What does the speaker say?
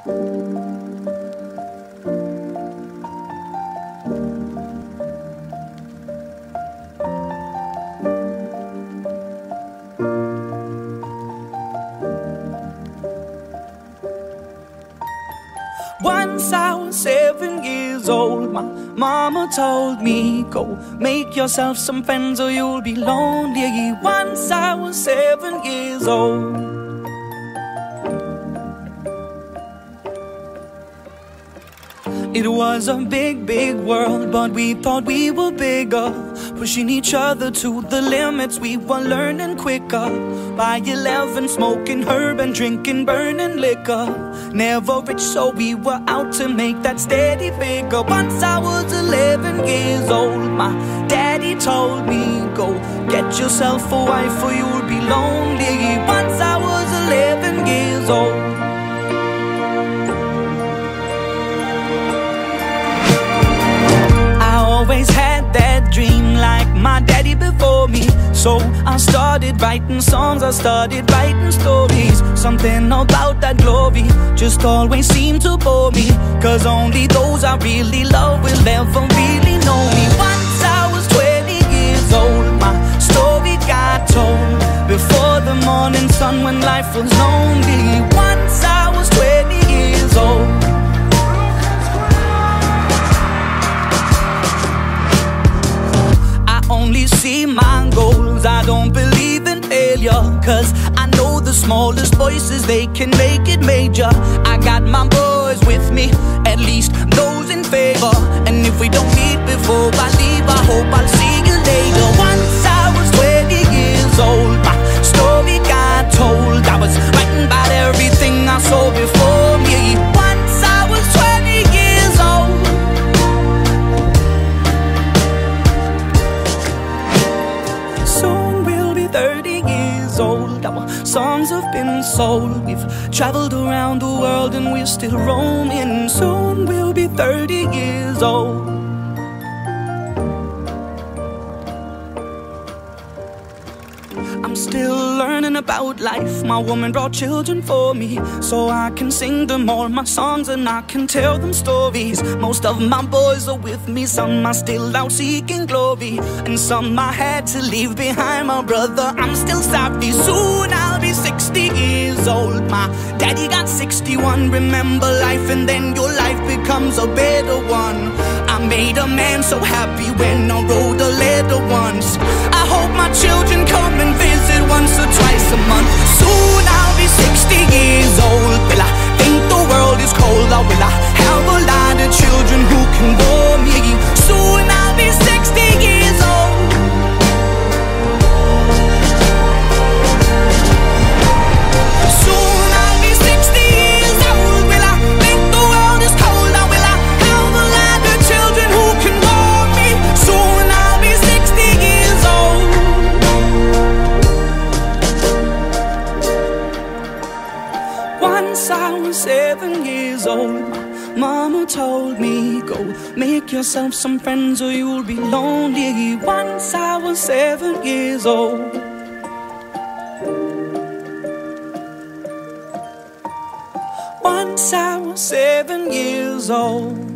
Once I was 7 years old, my mama told me, go make yourself some friends or you'll be lonely. Once I was 7 years old. It was a big, big world, but we thought we were bigger, pushing each other to the limits. We were learning quicker. By 11, smoking herb and drinking burning liquor. Never rich, so we were out to make that steady figure. Once I was 11 years old, my daddy told me, go get yourself a wife or you'll be lonely. Once I was 11 years old. Always had that dream like my daddy before me. So I started writing songs, I started writing stories. Something about that glory just always seemed to bore me, cause only those I really love will ever really know me. Once I was 20 years old, my story got told before the morning sun when life was lonely. Once I was 20 years old. Only see my goals, I don't believe in failure, cause I know the smallest voices, they can make it major. I got my boys with me, at least those in favor. And if we don't meet before I leave, I hope I'll see you later. Once I was 20 years old, my story got told. I was writing about everything I saw before me. Once I was 20 years old. Soon we'll be 30 years old. Our songs have been sold. We've traveled around the world and we're still roaming. Soon we'll be 30 years old. I'm still learning about life. My woman brought children for me, so I can sing them all my songs and I can tell them stories. Most of my boys are with me, some are still out seeking glory, and some I had to leave behind. My brother, I'm still sorry. Soon I'll be 60 years old. My daddy got 61. Remember life and then your life becomes a better one. I made a man so happy when I wrote a letter once. I hope my children come and visit once or twice a month. Soon I'll be 60 years old. Will I think the world is cold, or will I have a lot of children who can bore me? Soon I'll be 60 years old. Soon I'll be 60 years old. Will I think the world is cold, or will I have a lot of children who can bore me? Soon I'll be 60 years old. Once I was 7 years old, my mama told me, go make yourself some friends or you'll be lonely. Once I was 7 years old. Once I was 7 years old.